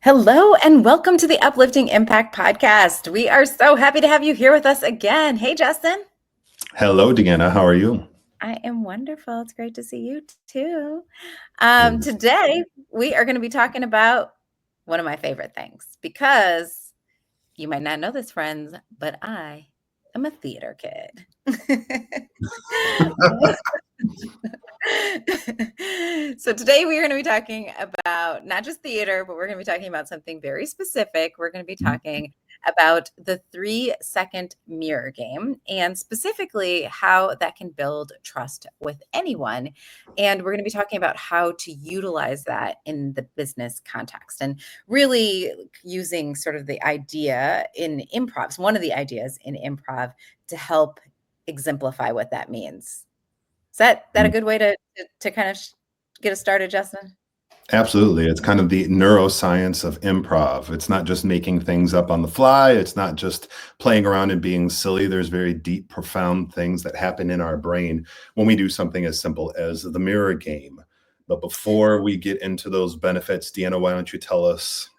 Hello and welcome to the Uplifting Impact Podcast. We are so happy to have you here with us again. Hey, Justin. Hello, Deanna. How are you? I am wonderful. It's great to see you too. Good. Today, we are going to be talking about one of my favorite things because you might not know this, friends, but I am a theater kid. So today we are going to be talking about not just theater, but we're going to be talking about something very specific. We're going to be talking about the 3-second mirror game and specifically how that can build trust with anyone. And we're going to be talking about how to utilize that in the business context and really using sort of the idea in improv, one of the ideas in improv to help exemplify what that means. Is that a good way to kind of get us started, Justin? Absolutely. It's kind of the neuroscience of improv. It's not just making things up on the fly. It's not just playing around and being silly. There's very deep, profound things that happen in our brain when we do something as simple as the mirror game. But before we get into those benefits, Deanna, why don't you tell us,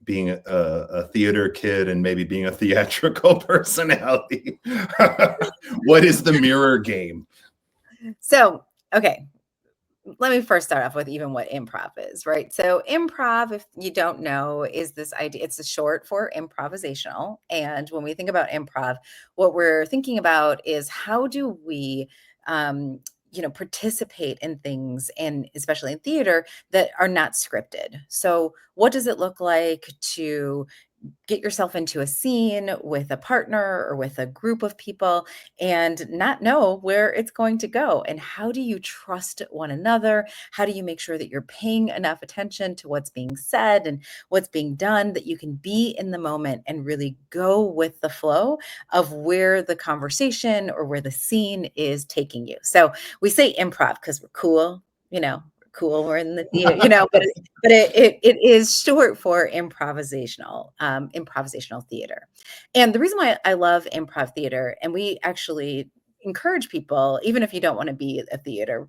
being a theater kid and maybe being a theatrical personality, what is the mirror game? So, okay, let me first start off with even what improv is, right? So, improv, if you don't know, is this idea, it's a short for improvisational. And when we think about improv, what we're thinking about is how do we, um, participate in things, and especially in theater, that are not scripted. So, what does it look like to get yourself into a scene with a partner or with a group of people and not know where it's going to go? And how do you trust one another? How do you make sure that you're paying enough attention to what's being said and what's being done, that you can be in the moment and really go with the flow of where the conversation or where the scene is taking you? So we say improv because we're cool, cool. We're in the theater, but it is short for improvisational theater. And the reason why I love improv theater, and we actually encourage people, even if you don't want to be a theater,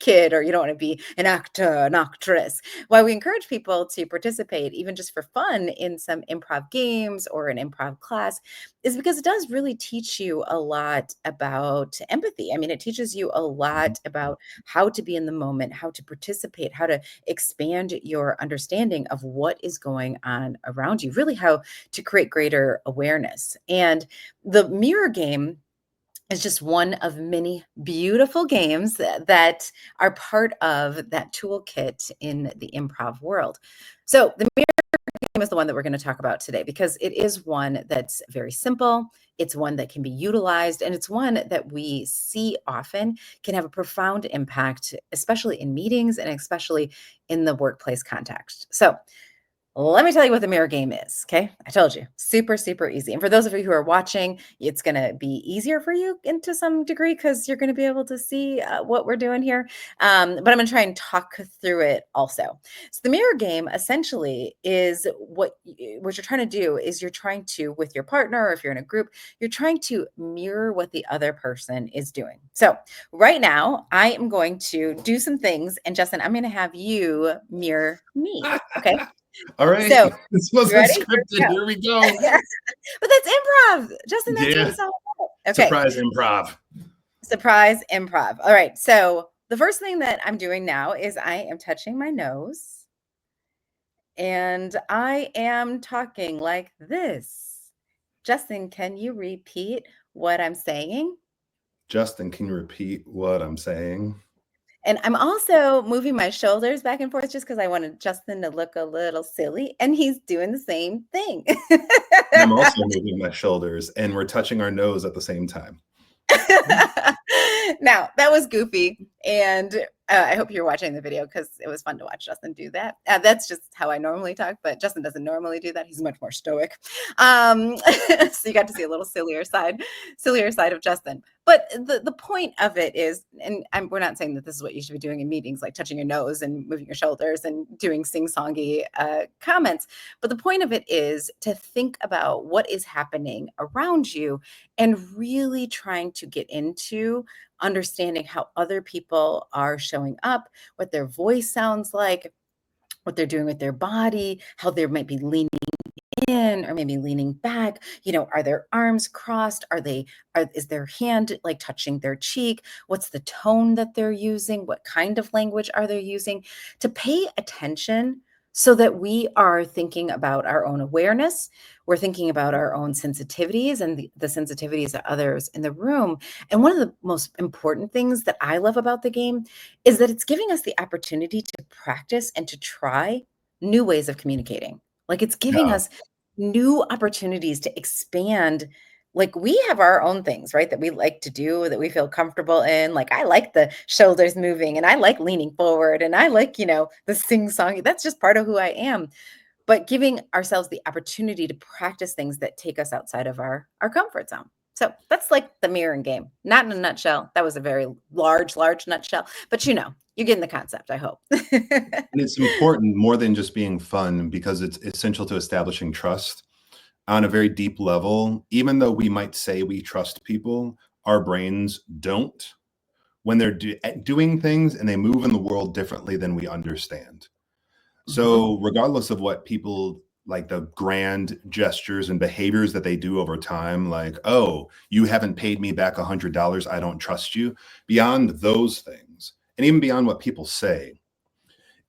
kid, or you don't want to be an actor, an actress, why we encourage people to participate, even just for fun, in some improv games or an improv class, is because it does really teach you a lot about empathy. I mean, it teaches you a lot about how to be in the moment, how to participate, how to expand your understanding of what is going on around you, really how to create greater awareness. And the mirror game is just one of many beautiful games that are part of that toolkit in the improv world. So the mirror game is the one that we're going to talk about today because it is one that's very simple. It's one that can be utilized, and it's one that we see often can have a profound impact, especially in meetings and especially in the workplace context. So let me tell you what the mirror game is. Okay. I told you, super, super easy. And for those of you who are watching, it's going to be easier for you to some degree because you're going to be able to see what we're doing here. But I'm going to try and talk through it also. So the mirror game essentially is what you're trying to do is you're trying to, with your partner, or if you're in a group, you're trying to mirror what the other person is doing. So right now I am going to do some things, and Justin, I'm going to have you mirror me. Okay. All right. So, This you wasn't ready? Here we scripted. go. Here we go. But that's improv. Justin, that's what Yeah. it's all about. Okay. Surprise improv. Surprise improv. All right. So, the first thing that I'm doing now is I am touching my nose and I am talking like this. Justin, can you repeat what I'm saying? Justin, can you repeat what I'm saying? And I'm also moving my shoulders back and forth just because I wanted Justin to look a little silly, and he's doing the same thing. And I'm also moving my shoulders, and we're touching our nose at the same time. Now, that was goofy, and I hope you're watching the video because it was fun to watch Justin do that. That's just how I normally talk, but Justin doesn't normally do that. He's much more stoic. So you got to see a little sillier side of Justin. But the point of it is, and we're not saying that this is what you should be doing in meetings, like touching your nose and moving your shoulders and doing sing-songy comments. But the point of it is to think about what is happening around you and really trying to get into understanding how other people are showing up, what their voice sounds like, what they're doing with their body, how they might be leaning in or maybe leaning back. Are their arms crossed? Is their hand like touching their cheek? What's the tone that they're using? What kind of language are they using? To pay attention so that we are thinking about our own awareness. We're thinking about our own sensitivities and the sensitivities of others in the room. And one of the most important things that I love about the game is that it's giving us the opportunity to practice and to try new ways of communicating. Like, it's giving Yeah. us new opportunities to expand. Like, we have our own things, right, that we like to do, that we feel comfortable in. Like, I like the shoulders moving, and I like leaning forward, and I like, the sing-song. That's just part of who I am. But giving ourselves the opportunity to practice things that take us outside of our comfort zone. So that's like the mirroring game. Not in a nutshell. That was a very large, large nutshell, but you're getting the concept, I hope. And it's important more than just being fun because it's essential to establishing trust on a very deep level. Even though we might say we trust people, our brains don't when they're doing things and they move in the world differently than we understand. Mhm. So, regardless of what people like the grand gestures and behaviors that they do over time, like, oh, you haven't paid me back $100, I don't trust you, beyond those things, and even beyond what people say,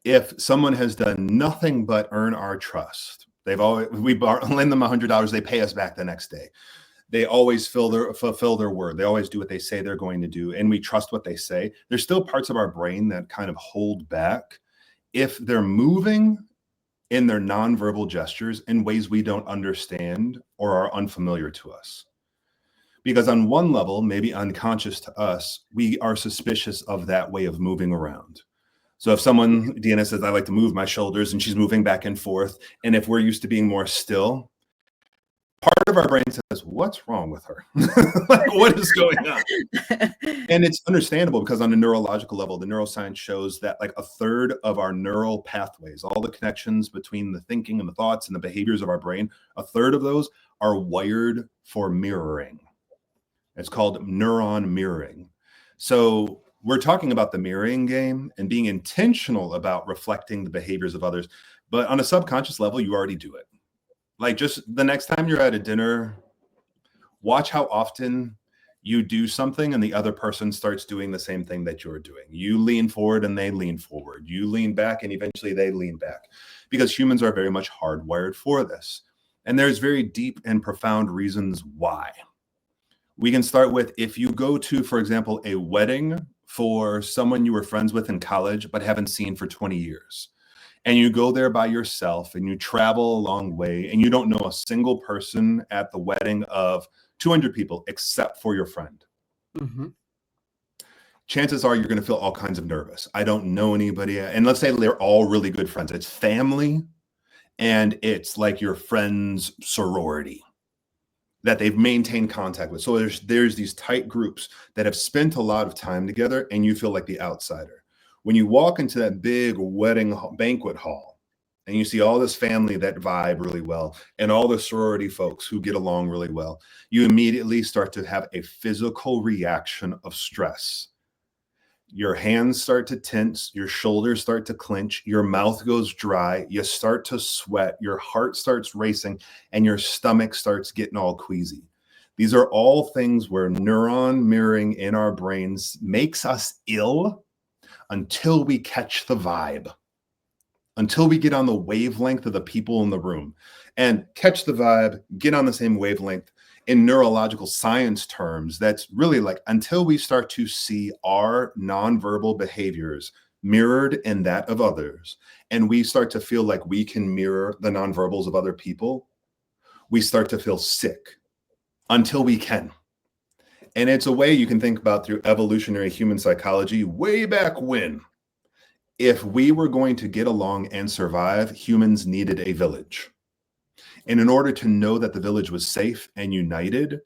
if someone has done nothing but earn our trust, lend them $100, they pay us back the next day. They always fulfill their word. They always do what they say they're going to do, and we trust what they say. There's still parts of our brain that kind of hold back if they're moving in their nonverbal gestures in ways we don't understand or are unfamiliar to us. Because on one level, maybe unconscious to us, we are suspicious of that way of moving around. So if Deanna says, I like to move my shoulders and she's moving back and forth, and if we're used to being more still, part of our brain says, what's wrong with her? Like, what is going on? And it's understandable because on a neurological level, the neuroscience shows that like a third of our neural pathways, all the connections between the thinking and the thoughts and the behaviors of our brain, a third of those are wired for mirroring. It's called neuron mirroring. So we're talking about the mirroring game and being intentional about reflecting the behaviors of others. But on a subconscious level, you already do it. Like just the next time you're at a dinner, watch how often you do something and the other person starts doing the same thing that you're doing. You lean forward and they lean forward. You lean back and eventually they lean back because humans are very much hardwired for this. And there's very deep and profound reasons why. We can start with if you go to, for example, a wedding for someone you were friends with in college but haven't seen for 20 years. And you go there by yourself and you travel a long way and you don't know a single person at the wedding of 200 people except for your friend. Mhm. Chances are you're going to feel all kinds of nervous. I don't know anybody. And let's say they're all really good friends. It's family and it's like your friend's sorority that they've maintained contact with. So there's these tight groups that have spent a lot of time together and you feel like the outsider. When you walk into that big wedding banquet hall and you see all this family that vibe really well and all the sorority folks who get along really well, you immediately start to have a physical reaction of stress. Your hands start to tense, your shoulders start to clench, your mouth goes dry, you start to sweat, your heart starts racing, and your stomach starts getting all queasy. These are all things where neuron mirroring in our brains makes us ill until we catch the vibe, until we get on the wavelength of the people in the room and catch the vibe, get on the same wavelength. In neurological science terms, that's really like until we start to see our nonverbal behaviors mirrored in that of others, and we start to feel like we can mirror the nonverbals of other people, we start to feel sick until we can. And it's a way you can think about through evolutionary human psychology way back when. If we were going to get along and survive, humans needed a village. And in order to know that the village was safe and united,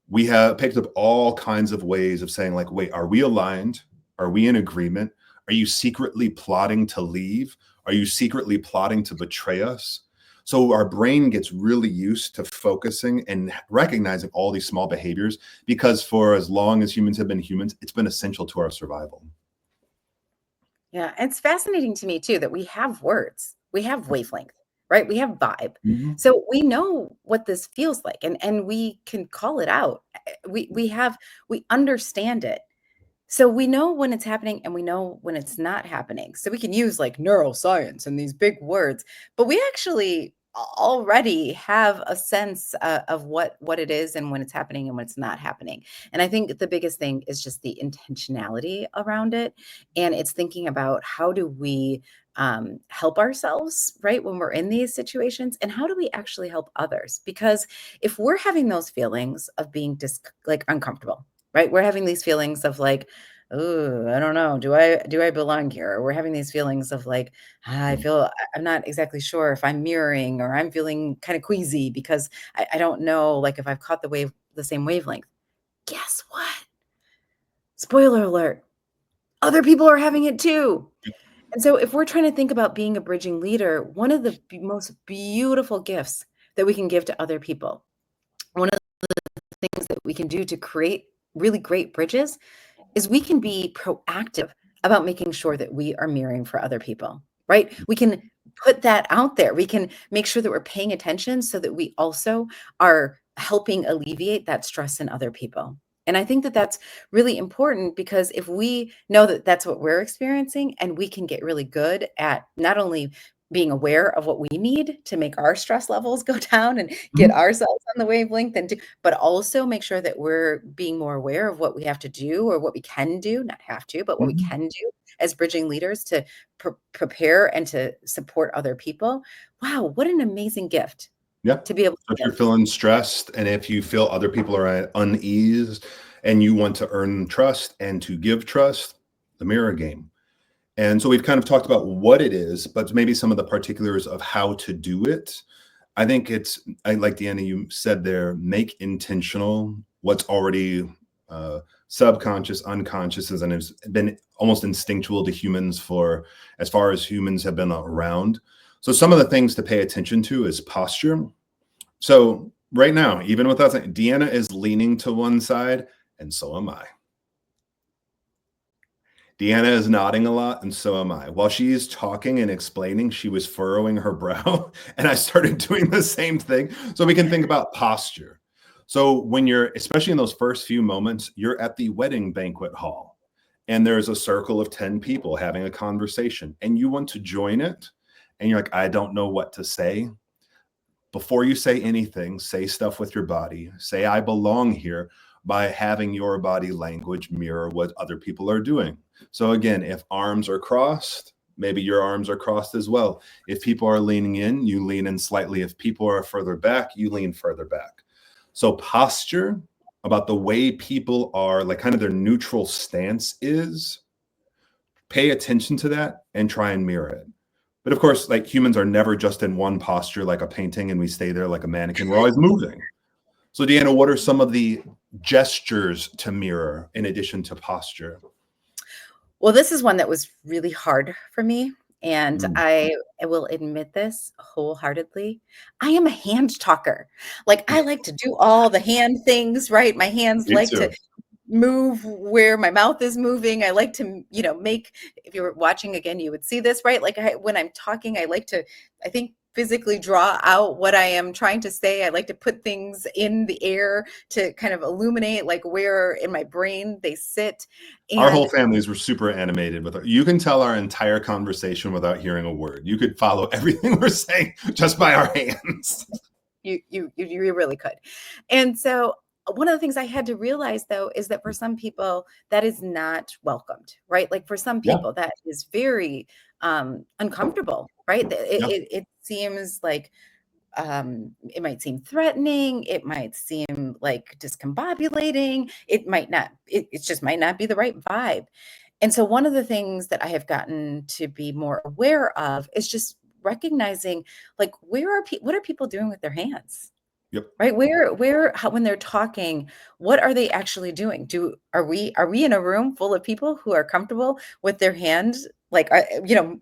we have picked up all kinds of ways of saying, like, wait, are we aligned? Are we in agreement? Are you secretly plotting to leave? Are you secretly plotting to betray us? So our brain gets really used to focusing and recognizing all these small behaviors because for as long as humans have been humans, it's been essential to our survival. Yeah, it's fascinating to me too that we have words, we have wavelength, right? We have vibe. Mhm, So we know what this feels like and we can call it out. We understand it. So we know when it's happening and we know when it's not happening. So we can use like neuroscience and these big words, but we actually already have a sense of what it is and when it's happening and when it's not happening. And I think the biggest thing is just the intentionality around it, and it's thinking about how do we help ourselves right when we're in these situations, and how do we actually help others? Because if we're having those feelings of being like uncomfortable, right? We're having these feelings of like, oh, I don't know. Do I belong here? Or we're having these feelings of like, I mm, feel I'm not exactly sure if I'm mirroring, or I'm feeling kind of queasy because I don't know like if I've caught the same wavelength. Guess what? Spoiler alert. Other people are having it too. And so if we're trying to think about being a bridging leader, one of the most beautiful gifts that we can give to other people, one of the things that we can do to create really great bridges is we can be proactive about making sure that we are mirroring for other people, right? We can put that out there. We can make sure that we're paying attention so that we also are helping alleviate that stress in other people. And I think that that's really important because if we know that that's what we're experiencing, and we can get really good at not only being aware of what we need to make our stress levels go down and get mhm, ourselves on the wavelength, and but also make sure that we're being more aware of what we have to do or what we can do, not have to, but what we mhm. can do as bridging leaders to prepare and to support other people. Wow, what an amazing gift Yeah. to be able So if to you're give. feeling stressed and if you feel other people are at unease and you want to earn trust and to give trust, the mirror game. And so we've kind of talked about what it is, but maybe some of the particulars of how to do it. I think I like Deanna, you said there, make intentional what's already uh, subconscious, unconscious, and has been almost instinctual to humans for as far as humans have been around. So some of the things to pay attention to is posture. So right now, even with us, Deanna is leaning to one side, and so am I. Deanna is nodding a lot, and so am I. While she's talking and explaining, she was furrowing her brow, and I started doing the same thing. So we can think about posture. So when you're, especially in those first few moments, you're at the wedding banquet hall, and there's a circle of 10 people having a conversation, and you want to join it, and you're like, I don't know what to say. Before you say anything, say stuff with your body. Say, I belong here by having your body language mirror what other people are doing. So, again, if arms are crossed, maybe your arms are crossed as well. If people are leaning in, you lean in slightly. If people are further back, you lean further back. So, posture about the way people are, like kind of their neutral stance is, pay attention to that and try and mirror it. But of course, like humans are never just in one posture like a painting and we stay there like a mannequin. We're always moving. So, Deanna, what are some of the gestures to mirror in addition to posture? Well, this is one that was really hard for me, and Mm, I will admit this wholeheartedly. I am a hand talker. Like, I like to do all the hand things, right? My hands me like to too. move where my mouth is moving. I like to, make if you were watching again, you would see this, right? Like when I'm talking, I like to, I think, physically draw out what I am trying to say. I like to put things in the air to kind of illuminate like where in my brain they sit. Our And whole families were super animated with it. You can tell our entire conversation without hearing a word. You could follow everything we're saying just by our hands. you really could. And so one of the things I had to realize though is that for some people that is not welcomed, right? Like for some Yeah, people that is very uncomfortable, right? yeah. It seems like it might seem threatening, it might seem like discombobulating, it might not, it just might not be the right vibe. And so one of the things that I have gotten to be more aware of is just recognizing like what are people doing with their hands? Yep. Right? How, when they're talking, what are they actually doing? Are we in a room full of people who are comfortable with their hands, like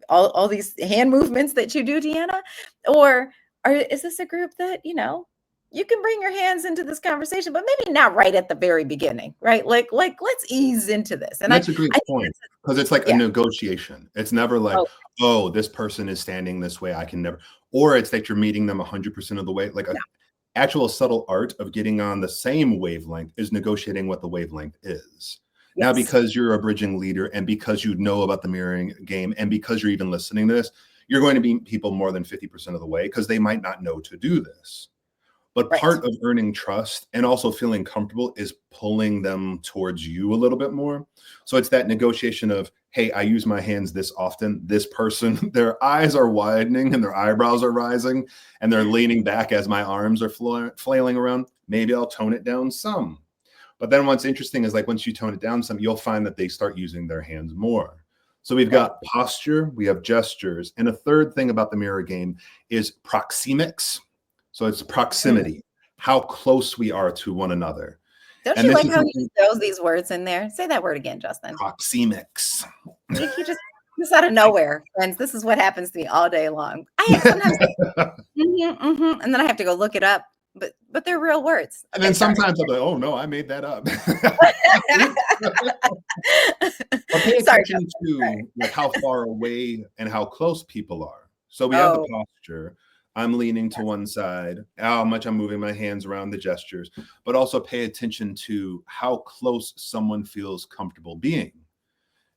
all these hand movements that you do, Deanna? Or is this a group that, you can bring your hands into this conversation, but maybe not right at the very beginning, right? Like let's ease into this. And That's a great I think point that's because it's like a yeah. negotiation. It's never like, Oh, oh, this person is standing this way. I can never, or it's that you're meeting them 100% of the way. Like a no. actual subtle art of getting on the same wavelength is negotiating what the wavelength is. Now, Yes. because you're a bridging leader and because you know about the mirroring game and because you're even listening to this, you're going to be people more than 50% of the way because they might not know to do this. But Right. part of earning trust and also feeling comfortable is pulling them towards you a little bit more. So it's that negotiation of, hey, I use my hands this often. This person, their eyes are widening and their eyebrows are rising and they're leaning back as my arms are flailing around. Maybe I'll tone it down some. But then what's interesting is like once you tone it down some, you'll find that they start using their hands more. So we've Right. got posture, we have gestures. And a third thing about the mirror game is proxemics. So it's Mm. proximity, how close we are to one another. Don't And you this like is how he something throws these words in there? Say that word again, Justin. proxemics. He just out of nowhere, friends. This is what happens to me all day long. I sometimes and then I have to go look it up, but they're real words. And Okay, then sorry. sometimes I'm like, oh no, I made that up. But pay Sorry, attention Justin. Sorry. to like how far away and how close people are. So we have the Oh, posture. I'm leaning to one side, how much I'm moving my hands around the gestures, but also pay attention to how close someone feels comfortable being.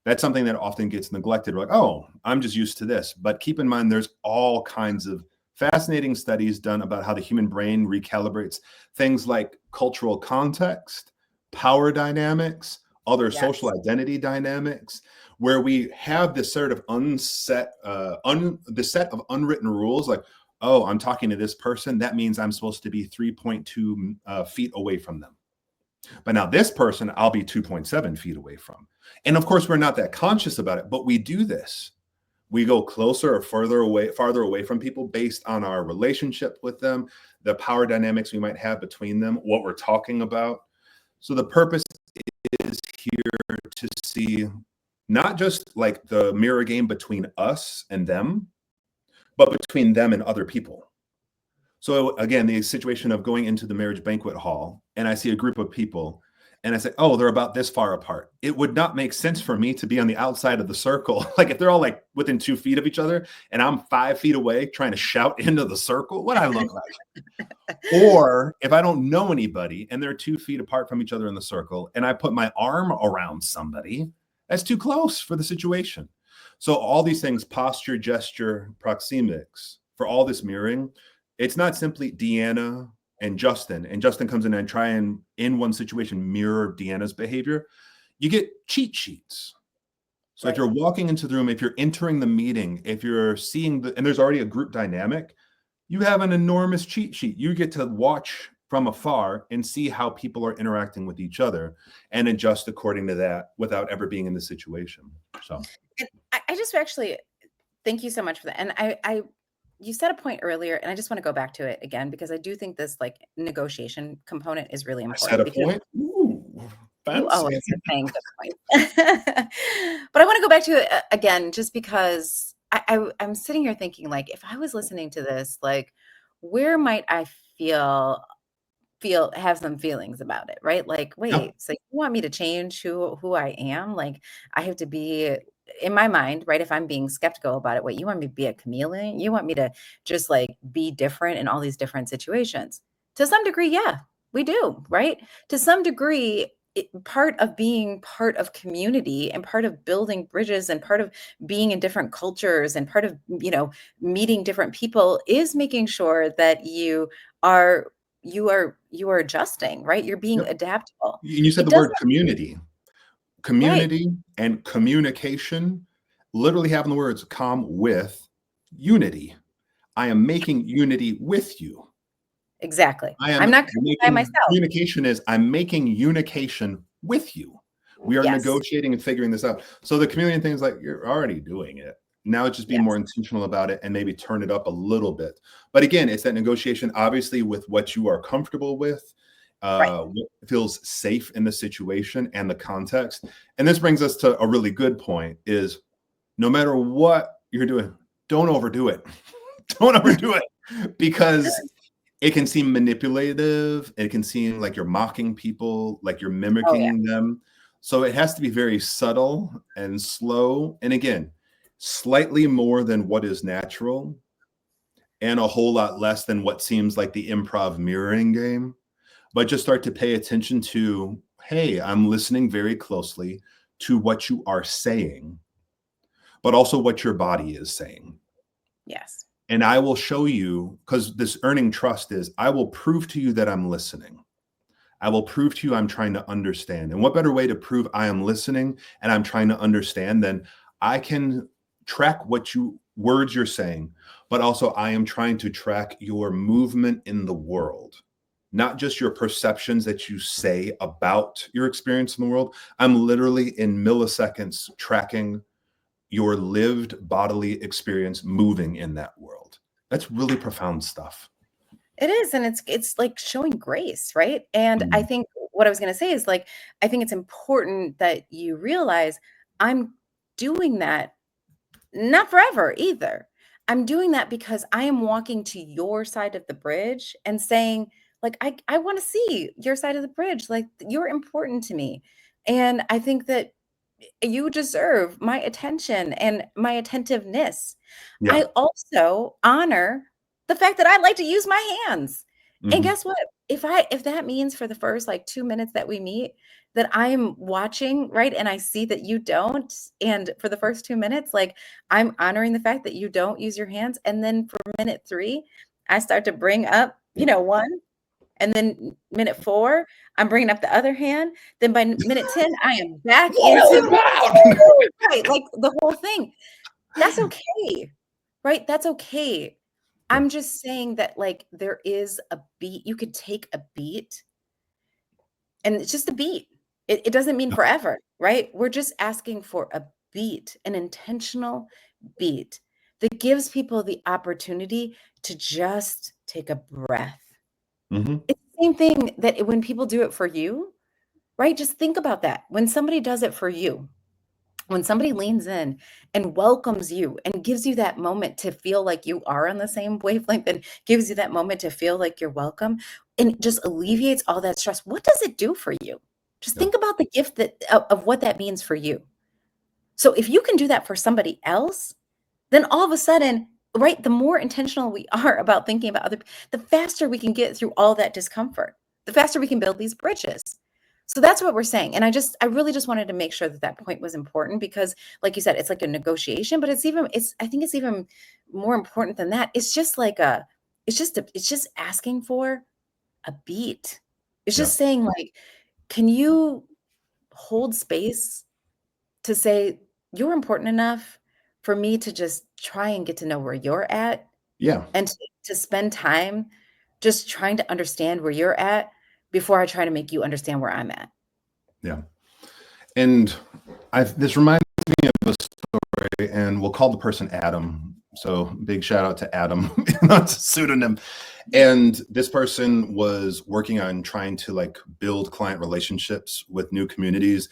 That's something that often gets neglected. We're like, oh, I'm just used to this. But keep in mind, there's all kinds of fascinating studies done about how the human brain recalibrates things like cultural context, power dynamics, other social yes. identity dynamics, where we have this sort of the set of unwritten rules, like, oh, I'm talking to this person. That means I'm supposed to be 3.2 feet away from them. But now this person, I'll be 2.7 feet away from. And of course, we're not that conscious about it, but we do this. We go closer or farther away from people based on our relationship with them, the power dynamics we might have between them, what we're talking about. So the purpose is here to see not just like the mirror game between us and them, but between them and other people. So again, the situation of going into the marriage banquet hall and I see a group of people and I say, oh, they're about this far apart. It would not make sense for me to be on the outside of the circle. Like if they're all like within 2 feet of each other and I'm 5 feet away trying to shout into the circle, what I look like. Or if I don't know anybody and they're 2 feet apart from each other in the circle and I put my arm around somebody, that's too close for the situation. So all these things, posture, gesture, proxemics, for all this mirroring, it's not simply Deanna and Justin comes in and try and in one situation mirror Deanna's behavior. You get cheat sheets. So if Right. you're walking into the room, if you're entering the meeting, if you're seeing and there's already a group dynamic, you have an enormous cheat sheet. You get to watch from afar and see how people are interacting with each other and adjust according to that without ever being in the situation. So And I just actually thank you so much for that. And I you said a point earlier, and I just want to go back to it again because I do think this like negotiation component is really I set important a because point. Ooh, you fancy. always are saying good points. But I want to go back to it again, just because I'm sitting here thinking, like, if I was listening to this, like, where might I have some feelings about it, right? Like, Yeah. wait, so you want me to change who I am? Like, I have to be in my mind, right? If I'm being skeptical about it, wait, you want me to be a chameleon? You want me to just like be different in all these different situations? To some degree, yeah, we do, right? To some degree, part of being part of community and part of building bridges and part of being in different cultures and part of meeting different people is making sure that are you are adjusting, right? You're being Yep. adaptable. You said It the doesn't word community. right, Community and communication literally having the words come with unity. I am making unity with you. exactly. I am I'm not coming by making myself. communication is I'm making unication with you. We are Yes. negotiating and figuring this out. So the chameleon thing is like you're already doing it. Now it's just being more Yes. intentional about it and maybe turn it up a little bit. But again, it's that negotiation, obviously, with what you are comfortable with, Right. what feels safe in the situation and the context. And this brings us to a really good point: is no matter what you're doing, don't overdo it. Don't overdo it because it can seem manipulative. It can seem like you're mocking people, like you're Oh, yeah. mimicking them. So it has to be very subtle and slow. And again, slightly more than what is natural and a whole lot less than what seems like the improv mirroring game. But just start to pay attention to, hey, I'm listening very closely to what you are saying, but also what your body is saying. Yes. And I will show you, because this earning trust is, I will prove to you that I'm listening. I will prove to you I'm trying to understand. And what better way to prove I am listening and I'm trying to understand than I can track what you words you're saying, but also I am trying to track your movement in the world, not just your perceptions that you say about your experience in the world. I'm literally in milliseconds tracking your lived bodily experience moving in that world. That's really profound stuff. It is, and it's like showing grace, right? And I Mhm. think what I was gonna say is, like, I think it's important that you realize I'm doing that not forever either. I'm doing that because I am walking to your side of the bridge and saying, like, I wanna see your side of the bridge, like, you're important to me, and I think that you deserve my attention and my attentiveness. Yeah. I also honor the fact that I like to use my hands. And Mhm. guess what? If that means for the first like 2 minutes that we meet that I'm watching, right, and I see that you don't, and for the first 2 minutes, like, I'm honoring the fact that you don't use your hands, and then for minute 3, I start to bring up, 1, and then minute 4, I'm bringing up the other hand. Then by minute 10, I am back into right, like the whole thing. That's okay, right? That's okay. Yeah. I'm just saying that like there is a beat. You could take a beat and it's just a beat. It doesn't mean Yeah. forever, right? We're just asking for a beat, an intentional beat that gives people the opportunity to just take a breath. Mhm. It's the same thing that when people do it for you, right? Just think about that. When somebody does it for you, when somebody leans in and welcomes you and gives you that moment to feel like you are on the same wavelength and gives you that moment to feel like you're welcome and just alleviates all that stress, what does it do for you? Just Yeah. think about the gift that of what that means for you. So if you can do that for somebody else, then all of a sudden, right, the more intentional we are about thinking about the faster we can get through all that discomfort, the faster we can build these bridges. So that's what we're saying. And I really just wanted to make sure that that point was important because, like you said, it's like a negotiation, but I think it's even more important than that. It's just like it's just asking for a beat. It's Yeah. just saying, like, can you hold space to say, "You're important enough for me to just try and get to know where you're at, Yeah. and to spend time just trying to understand where you're at before I try to make you understand where I'm at." Yeah. And this reminds me of a story, and we'll call the person Adam. So big shout out to Adam. That's a pseudonym. And this person was working on trying to like build client relationships with new communities,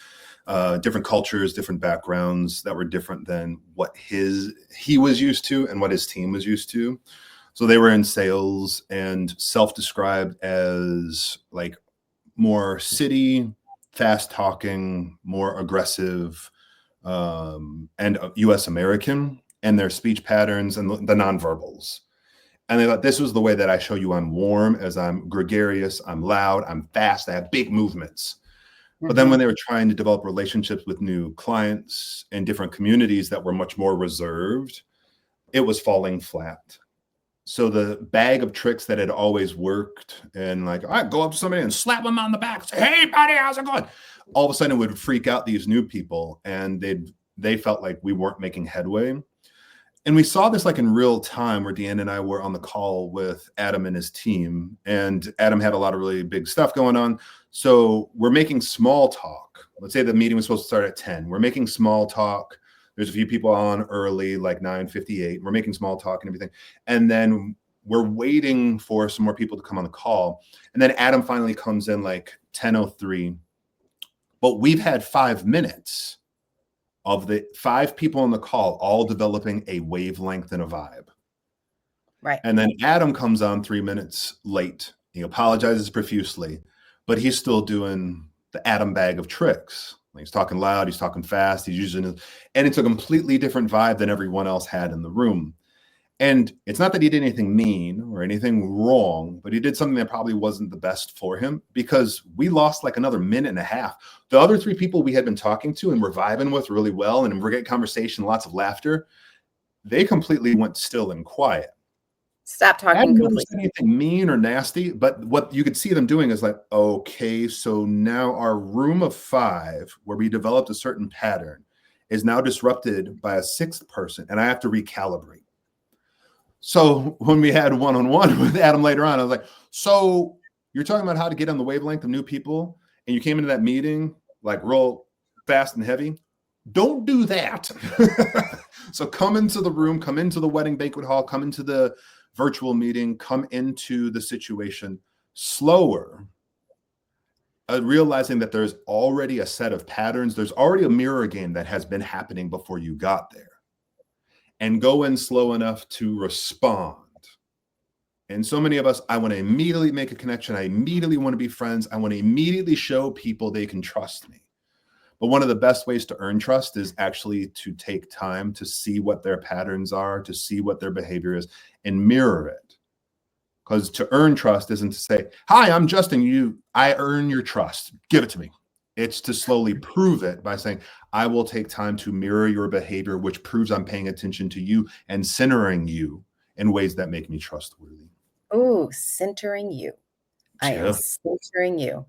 different cultures, different backgrounds that were different than what he was used to and what his team was used to. So they were in sales and self-described as like more city, fast talking, more aggressive, and US American, and their speech patterns and the nonverbals. And they thought this was the way that I show you I'm warm, as I'm gregarious, I'm loud, I'm fast, I have big movements. But then when Mhm. they were trying to develop relationships with new clients and different communities that were much more reserved, it was falling flat. So the bag of tricks that had always worked, and like I go up to somebody and slap them on the back, say, "Hey, buddy, how's it going?" All of a sudden, it would freak out these new people, and they felt like we weren't making headway. And we saw this like in real time, where Deanna and I were on the call with Adam and his team, and Adam had a lot of really big stuff going on. So we're making small talk. Let's say the meeting was supposed to start at 10. We're making small talk. There's a few people on early, like 9:58. We're making small talk and everything. And then we're waiting for some more people to come on the call. And then Adam finally comes in like 10:03. But we've had 5 minutes of the 5 people on the call all developing a wavelength and a vibe. Right. And then Adam comes on 3 minutes late. He apologizes profusely, but he's still doing the Adam bag of tricks. He's talking loud, he's talking fast, he's using it, and it's a completely different vibe than everyone else had in the room. And it's not that he did anything mean or anything wrong, but he did something that probably wasn't the best for him, because we lost like another minute and a half. The other three people we had been talking to and were vibing with really well, and we're getting conversation, lots of laughter, they completely went still and quiet. Stop I talking hadn't completely. noticed anything mean or nasty, but what you could see them doing is like, okay, so now our room of 5, where we developed a certain pattern, is now disrupted by a 6th person, and I have to recalibrate. So when we had one-on-one with Adam later on, I was like, so you're talking about how to get on the wavelength of new people, and you came into that meeting like real fast and heavy. Don't do that. So come into the room, come into the wedding banquet hall, come into the virtual meeting, come into the situation slower, realizing that there's already a set of patterns. There's already a mirror game that has been happening before you got there. And go in slow enough to respond. And so many of us, I want to immediately make a connection. I immediately want to be friends. I want to immediately show people they can trust me. But one of the best ways to earn trust is actually to take time to see what their patterns are, to see what their behavior is, and mirror it. Because to earn trust isn't to say, hi, I'm Justin, I earn your trust, give it to me. It's to slowly prove it by saying, I will take time to mirror your behavior, which proves I'm paying attention to you and centering you in ways that make me trustworthy. Ooh, centering you. I am Yeah. centering you.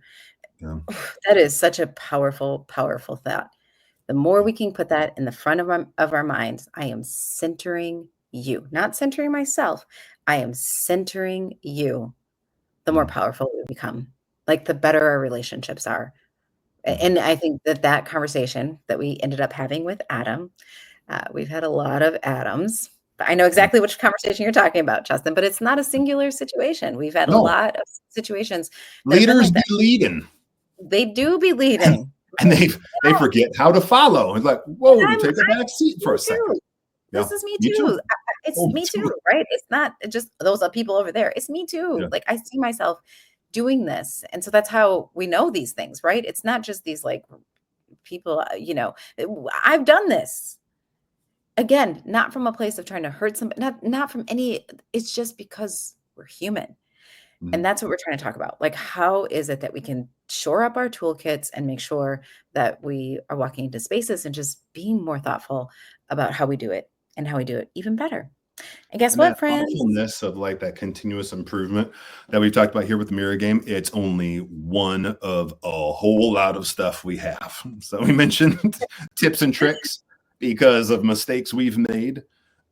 Yeah. That is such a powerful, powerful thought. The more we can put that in the front of our minds, I am centering you, not centering myself. I am centering you. The more Mm, powerful we become, like the better our relationships are. mm, And I think that that conversation that we ended up having with Adam, we've had a lot of Adams. I know yeah. exactly which conversation you're talking about, Justin, but it's not a singular situation. We've had a No, lot of situations that have been leaders like be that. leading, They do be and, leading. and Right? they forget how to follow. It's like, And whoa, take a back seat for me a second. too. Yeah, This is me me too. too. It's Oh, me me too, too. right? It's not just those are people over there. It's me too. Yeah. Like I see myself doing this. And so that's how we know these things, right? It's not just these like people, I've done this. Again, not from a place of trying to hurt somebody, not from any, it's just because we're human. And Mhm. that's what we're trying to talk about. Like, how is it that we can shore up our toolkits and make sure that we are walking into spaces and just being more thoughtful about how we do it and how we do it even better. And guess And that what, friends? thoughtfulness of like that continuous improvement that we've talked about here with the mirror game, it's only one of a whole lot of stuff we have. So we mentioned tips and tricks because of mistakes we've made.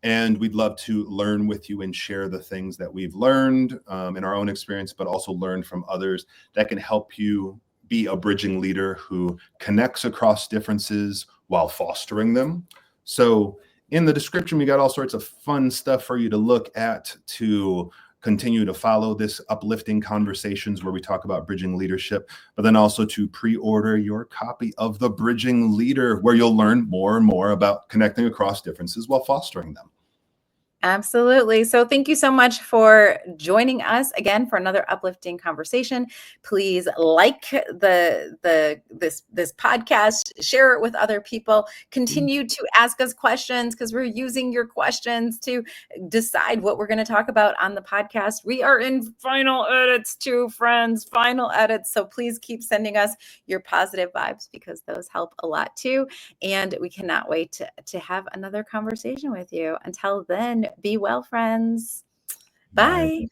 And we'd love to learn with you and share the things that we've learned in our own experience, but also learn from others that can help you be a bridging leader who connects across differences while fostering them. So in the description, we got all sorts of fun stuff for you to look at to continue to follow this uplifting conversations where we talk about bridging leadership, but then also to pre-order your copy of The Bridging Leader, where you'll learn more and more about connecting across differences while fostering them. Absolutely. So thank you so much for joining us again for another uplifting conversation. Please like this podcast, share it with other people, continue to ask us questions because we're using your questions to decide what we're going to talk about on the podcast. We are in final edits too, friends, final edits. So please keep sending us your positive vibes because those help a lot too. And we cannot wait to have another conversation with you. Until then, be well, friends. Bye. Bye.